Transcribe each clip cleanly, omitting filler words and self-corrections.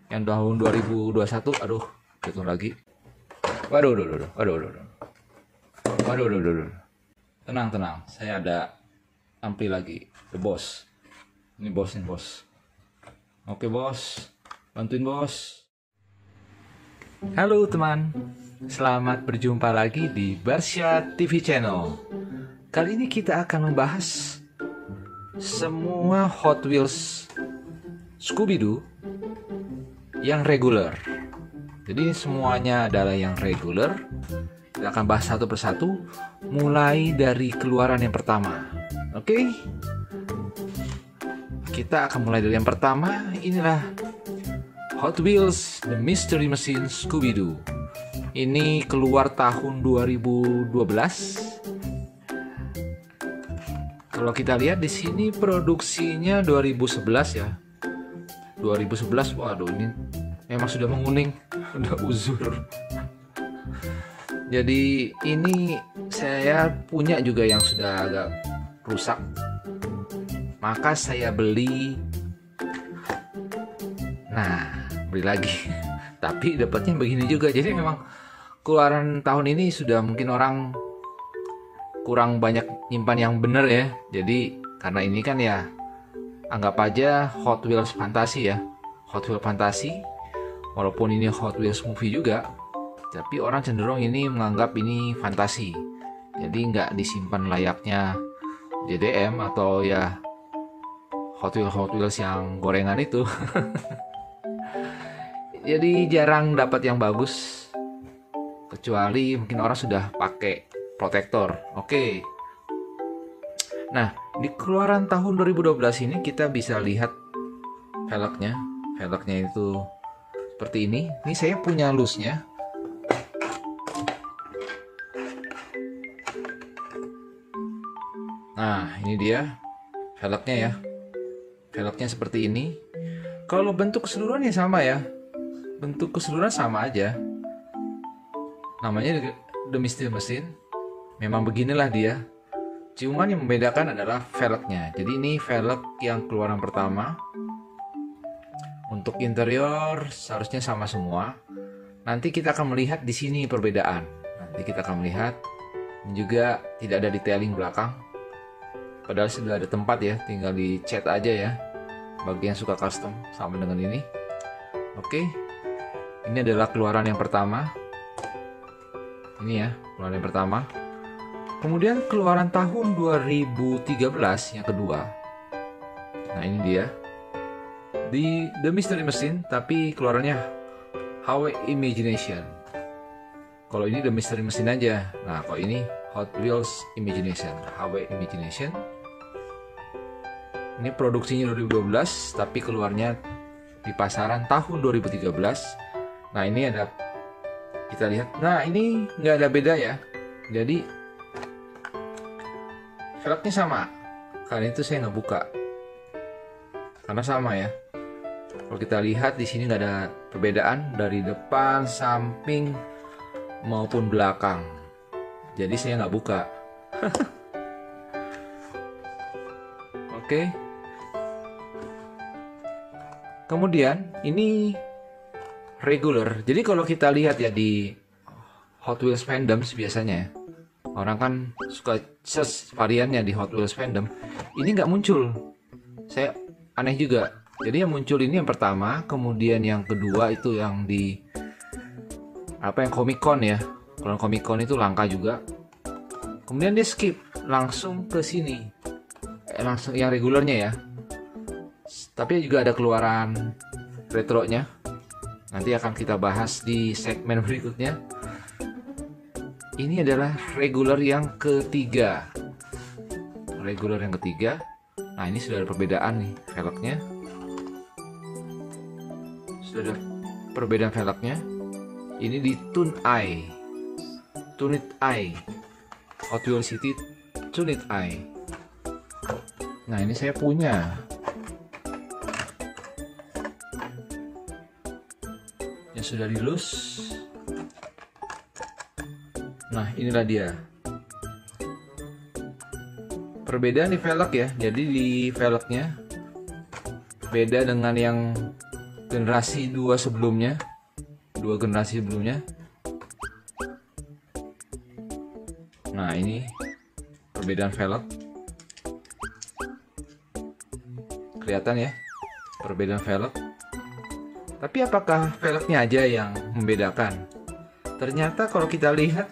Yang tahun 2021, aduh, jatuh lagi. Waduh, waduh, waduh, waduh, waduh. Waduh, waduh, waduh, waduh. Tenang, tenang. Saya ada ampli lagi. The Boss. Ini bos, ini bos. Oke bos, bantuin bos. Halo teman, selamat berjumpa lagi di Barsya TV Channel. Kali ini kita akan membahas semua Hot Wheels Scooby-Doo yang reguler. Jadi semuanya adalah yang reguler. Kita akan bahas satu persatu, mulai dari keluaran yang pertama. Oke? Kita akan mulai dari yang pertama. Inilah Hot Wheels The Mystery Machine Scooby-Doo. Ini keluar tahun 2012. Kalau kita lihat di sini produksinya 2011 ya. 2011, waduh ini memang sudah menguning, sudah uzur. Jadi ini saya punya juga yang sudah agak rusak. Maka saya beli. Nah, beli lagi. Tapi dapatnya begini juga. Jadi memang keluaran tahun ini sudah mungkin orang kurang banyak nyimpan yang bener ya. Jadi karena ini kan ya anggap aja Hot Wheels fantasi ya. Hot Wheels fantasi. Walaupun ini Hot Wheels movie juga, tapi orang cenderung ini menganggap ini fantasi. Jadi nggak disimpan layaknya JDM atau ya Hot Wheels yang gorengan itu. Jadi jarang dapat yang bagus, kecuali mungkin orang sudah pakai protektor. Oke. Nah, di keluaran tahun 2012 ini kita bisa lihat velgnya. Velgnya itu seperti ini. Ini saya punya loose-nya. Nah, ini dia velgnya ya. Velgnya seperti ini. Kalau bentuk keseluruhannya sama ya. Bentuk keseluruhan sama aja. Namanya The Mystery Machine. Memang beginilah dia. Cuman yang membedakan adalah velgnya. Jadi ini velg yang keluaran pertama. Untuk interior seharusnya sama semua. Nanti kita akan melihat di sini perbedaan. Nanti kita akan melihat. Ini juga tidak ada detailing belakang. Padahal sudah ada tempat ya. Tinggal dicat aja ya. Bagi yang suka custom sama dengan ini. Oke. Ini adalah keluaran yang pertama. Ini ya, keluaran yang pertama. Kemudian keluaran tahun 2013 yang kedua. Nah, ini dia. Di The Mystery Machine, tapi keluarannya Highway Imagination. Kalau ini The Mystery Machine aja. Nah, kalau ini Hot Wheels Imagination, Highway Imagination. Ini produksinya 2012, tapi keluarnya di pasaran tahun 2013. Nah, ini ada, kita lihat. Nah, ini nggak ada beda ya. Jadi velgnya sama. Karena itu saya nggak buka. Karena sama ya. Kalau kita lihat di sini nggak ada perbedaan dari depan, samping maupun belakang. Jadi saya nggak buka. Oke. Kemudian ini regular. Jadi kalau kita lihat ya di Hot Wheels fandoms biasanya, orang kan suka search variannya di Hot Wheels fandom. Ini nggak muncul. Saya aneh juga. Jadi yang muncul ini yang pertama, kemudian yang kedua itu yang di apa yang Comic Con ya. Kalau Comic Con itu langka juga. Kemudian dia skip langsung ke sini. Langsung yang regulernya ya. Tapi juga ada keluaran retronya. Nanti akan kita bahas di segmen berikutnya. Ini adalah regular yang ketiga. Regular yang ketiga. Nah, ini sudah ada perbedaan nih velgnya. Sudah ada perbedaan velgnya. Ini di Tune Eye. Tune It Eye. Hot Wheels City Tune It Eye. Nah, ini saya punya. Yang sudah dilus. Nah, inilah dia. Perbedaan di velg ya. Jadi di velgnya beda dengan yang generasi 2 sebelumnya, 2 generasi sebelumnya. Nah, ini perbedaan velg. Kelihatan ya, perbedaan velg. Tapi apakah velgnya aja yang membedakan? Ternyata kalau kita lihat,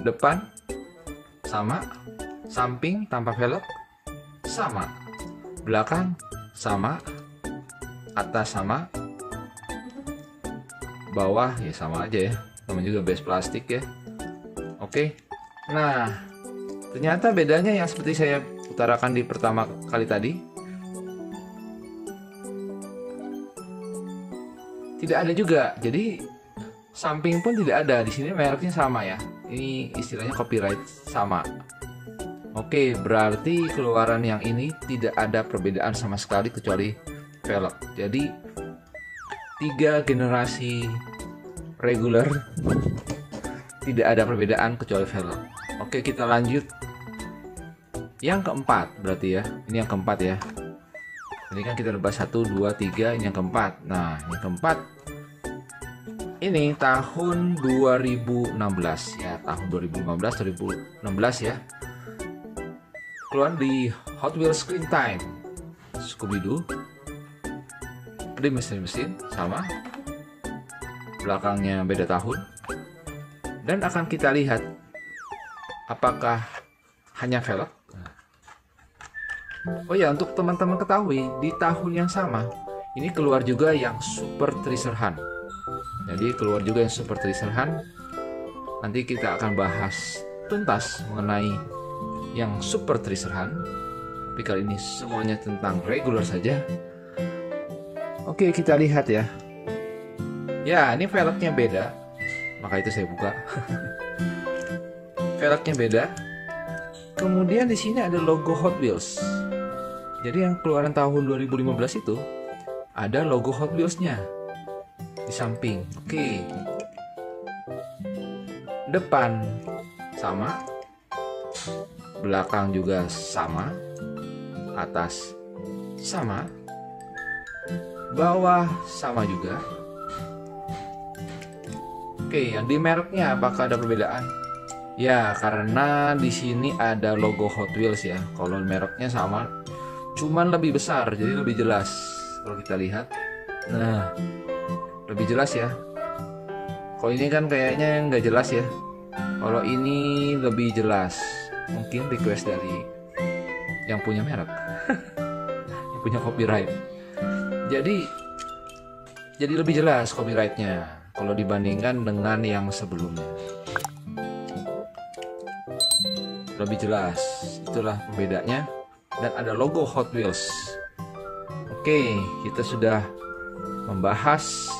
depan sama, samping tanpa velg sama, belakang sama, atas sama, bawah ya sama aja ya, namanya juga base plastik ya. Oke, nah ternyata bedanya yang seperti saya utarakan di pertama kali tadi, tidak ada juga. Jadi samping pun tidak ada. Di sini mereknya sama ya. Ini istilahnya copyright sama. Oke, berarti keluaran yang ini tidak ada perbedaan sama sekali kecuali velg. Jadi 3 generasi regular tidak ada perbedaan kecuali velg. Oke, kita lanjut. Yang keempat berarti ya. Ini yang keempat ya. Ini kan kita bahas 1, 2, 3. Ini yang keempat. Nah, yang keempat ini tahun 2016 ya. Tahun 2015-2016 ya. Keluar di Hot Wheels Screen Time Scooby-Doo. Di mesin-mesin sama. Belakangnya beda tahun. Dan akan kita lihat apakah hanya velg. Oh ya, untuk teman-teman ketahui, di tahun yang sama ini keluar juga yang Super Treasure Hunt. Jadi keluar juga yang Super Treasure Hunt. Nanti kita akan bahas tuntas mengenai yang Super Treasure Hunt. Tapi kali ini semuanya tentang regular saja. Oke, kita lihat ya. Ya, ini velgnya beda. Maka itu saya buka. Velgnya beda. Kemudian di sini ada logo Hot Wheels. Jadi yang keluaran tahun 2015 itu ada logo Hot Wheels-nya di samping. Oke. Depan sama. Belakang juga sama. Atas sama. Bawah sama juga. Oke, yang di mereknya apakah ada perbedaan? Ya, karena di sini ada logo Hot Wheels ya. Kalau mereknya sama, cuman lebih besar, jadi lebih jelas. Kalau kita lihat, nah, lebih jelas ya. Kalau ini kan kayaknya nggak jelas ya. Kalau ini lebih jelas. Mungkin request dari yang punya merek, yang punya copyright. Jadi lebih jelas copyrightnya kalau dibandingkan dengan yang sebelumnya. Lebih jelas, itulah pembedanya. Dan ada logo Hot Wheels. Oke, kita sudah membahas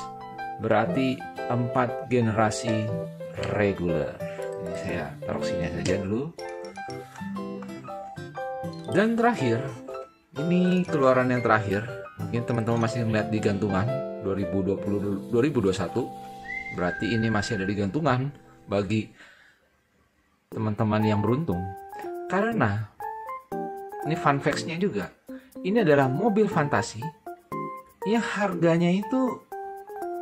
berarti 4 generasi regular. Ini saya taruh sini saja dulu. Dan terakhir, ini keluaran yang terakhir. Mungkin teman-teman masih melihat di gantungan 2021. Berarti ini masih ada di gantungan bagi teman-teman yang beruntung. Karena ini fun facts-nya juga. Ini adalah mobil fantasi yang harganya itu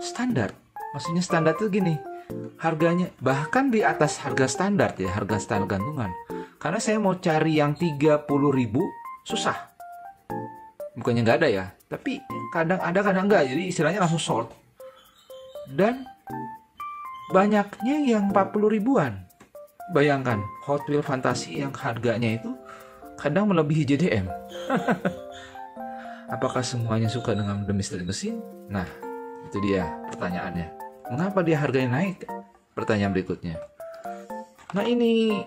standar. Maksudnya standar itu gini. Harganya bahkan di atas harga standar ya, harga standar gantungan. Karena saya mau cari yang 30.000 susah. Bukannya nggak ada ya, tapi kadang ada kadang nggak. Jadi istilahnya langsung sold. Dan banyaknya yang 40 ribuan. Bayangkan Hot Wheels fantasi yang harganya itu kadang melebihi JDM. Apakah semuanya suka dengan misteri mesin? Nah, itu dia pertanyaannya. Mengapa dia harganya naik? Pertanyaan berikutnya. Nah, ini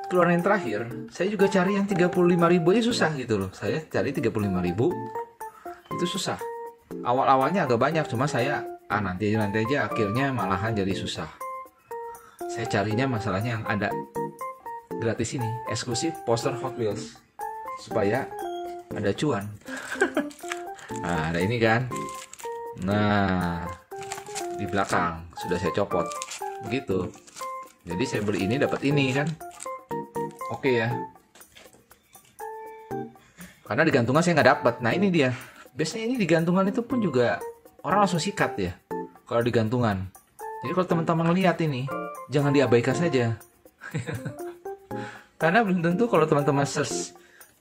keluaran yang terakhir. Saya juga cari yang 35.000 aja susah gitu loh. Saya cari 35.000 itu susah. Awal-awalnya agak banyak, cuma saya nanti aja akhirnya malahan jadi susah. Saya carinya masalahnya yang ada gratis ini, eksklusif poster Hot Wheels, supaya ada cuan. Nah, ada ini kan. Nah, di belakang sudah saya copot begitu. Jadi saya beli ini dapat ini kan. Oke ya. Karena di gantungan saya nggak dapat. Nah, ini dia Biasanya ini di gantungan itu pun juga orang langsung sikat ya kalau di gantungan. Jadi kalau teman-teman lihat ini, jangan diabaikan saja. Karena belum tentu kalau teman-teman search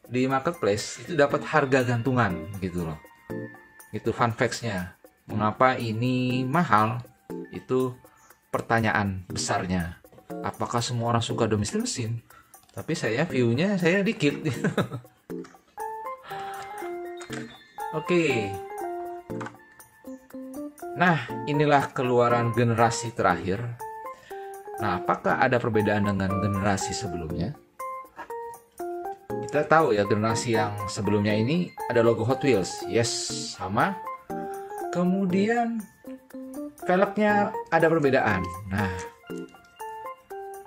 di marketplace itu dapat harga gantungan gitu loh. Itu fun facts-nya. Mengapa ini mahal? Itu pertanyaan besarnya. Apakah semua orang suka domestik mesin? Tapi saya view-nya saya dikit. Oke. Nah, inilah keluaran generasi terakhir. Nah, apakah ada perbedaan dengan generasi sebelumnya? Kita tahu ya, generasi yang sebelumnya ini ada logo Hot Wheels. Yes, sama. Kemudian velgnya ada perbedaan. Nah,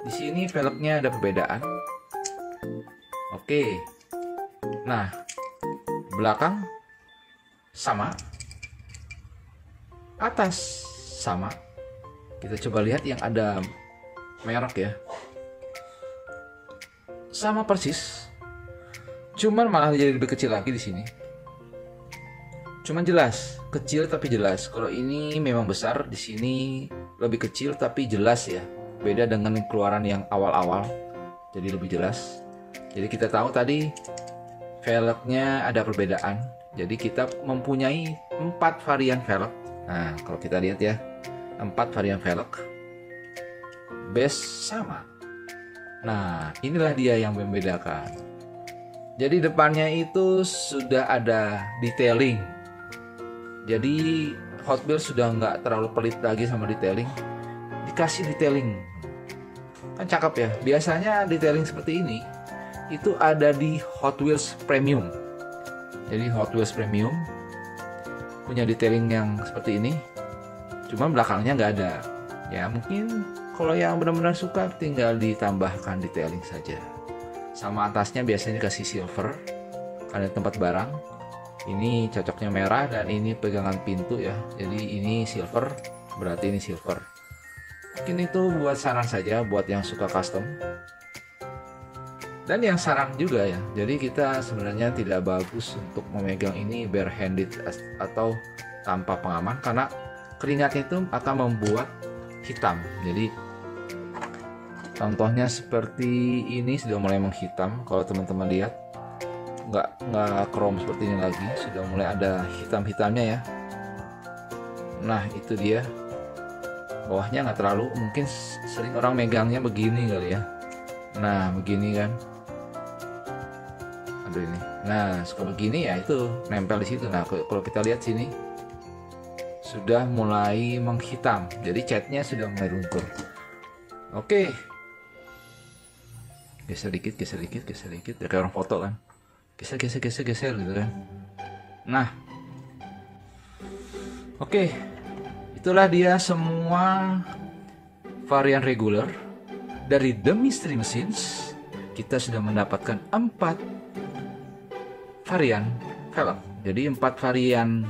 di sini velgnya ada perbedaan. Oke. Nah, belakang sama. Atas sama. Kita coba lihat yang ada merek ya. Sama persis. Cuman malah jadi lebih kecil lagi di sini. Cuman jelas, kecil tapi jelas. Kalau ini memang besar, di sini lebih kecil tapi jelas ya. Beda dengan keluaran yang awal-awal. Jadi lebih jelas. Jadi kita tahu tadi velgnya ada perbedaan. Jadi kita mempunyai 4 varian velg. Nah, kalau kita lihat ya, 4 varian velg. Base sama. Nah, inilah dia yang membedakan. Jadi depannya itu sudah ada detailing. Jadi Hot Wheels sudah nggak terlalu pelit lagi sama detailing. Dikasih detailing. Kan cakep ya. Biasanya detailing seperti ini itu ada di Hot Wheels Premium. Jadi Hot Wheels Premium punya detailing yang seperti ini. Cuma belakangnya nggak ada. Ya mungkin kalau yang benar-benar suka tinggal ditambahkan detailing saja. Sama atasnya biasanya dikasih silver, ada tempat barang. Ini cocoknya merah dan ini pegangan pintu ya. Jadi ini silver, berarti ini silver. Mungkin itu buat saran saja buat yang suka custom. Dan yang saran juga ya. Jadi kita sebenarnya tidak bagus untuk memegang ini barehanded atau tanpa pengaman karena keringat itu akan membuat hitam. Jadi contohnya seperti ini sudah mulai menghitam. Kalau teman-teman lihat nggak krom seperti ini lagi, sudah mulai ada hitam-hitamnya ya. Nah itu dia, bawahnya nggak terlalu, mungkin sering orang megangnya begini kali ya. Nah begini kan, aduh ini. Nah suka begini ya, itu nempel di situ. Nah kalau kita lihat sini sudah mulai menghitam, jadi catnya sudah mulai luntur. Oke. Geser dikit, ya kayak orang foto kan. Geser gitu kan. Nah, oke, itulah dia semua varian regular dari The Mystery Machines. Kita sudah mendapatkan 4 varian velg. Jadi 4 varian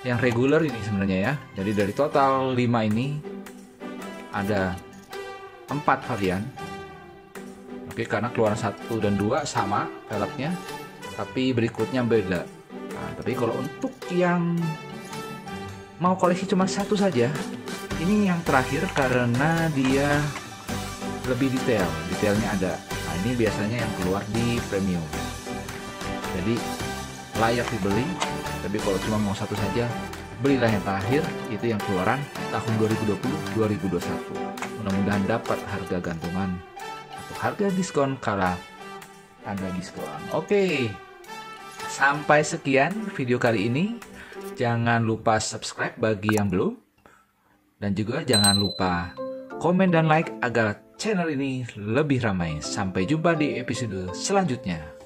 yang regular ini sebenarnya ya. Jadi dari total 5 ini ada 4 varian. Oke, karena keluaran 1 dan 2 sama velgnya, tapi berikutnya beda. Nah, tapi kalau untuk yang mau koleksi cuma 1 saja, ini yang terakhir karena dia lebih detail. Detailnya ada. Nah, ini biasanya yang keluar di premium. Jadi layak dibeli. Tapi kalau cuma mau 1 saja, belilah yang terakhir, itu yang keluaran tahun 2020-2021. Mudah-mudahan dapat harga gantungan. Harga diskon kala ada diskon. Oke, sampai sekian video kali ini. Jangan lupa subscribe bagi yang belum, dan juga jangan lupa komen dan like agar channel ini lebih ramai. Sampai jumpa di episode selanjutnya.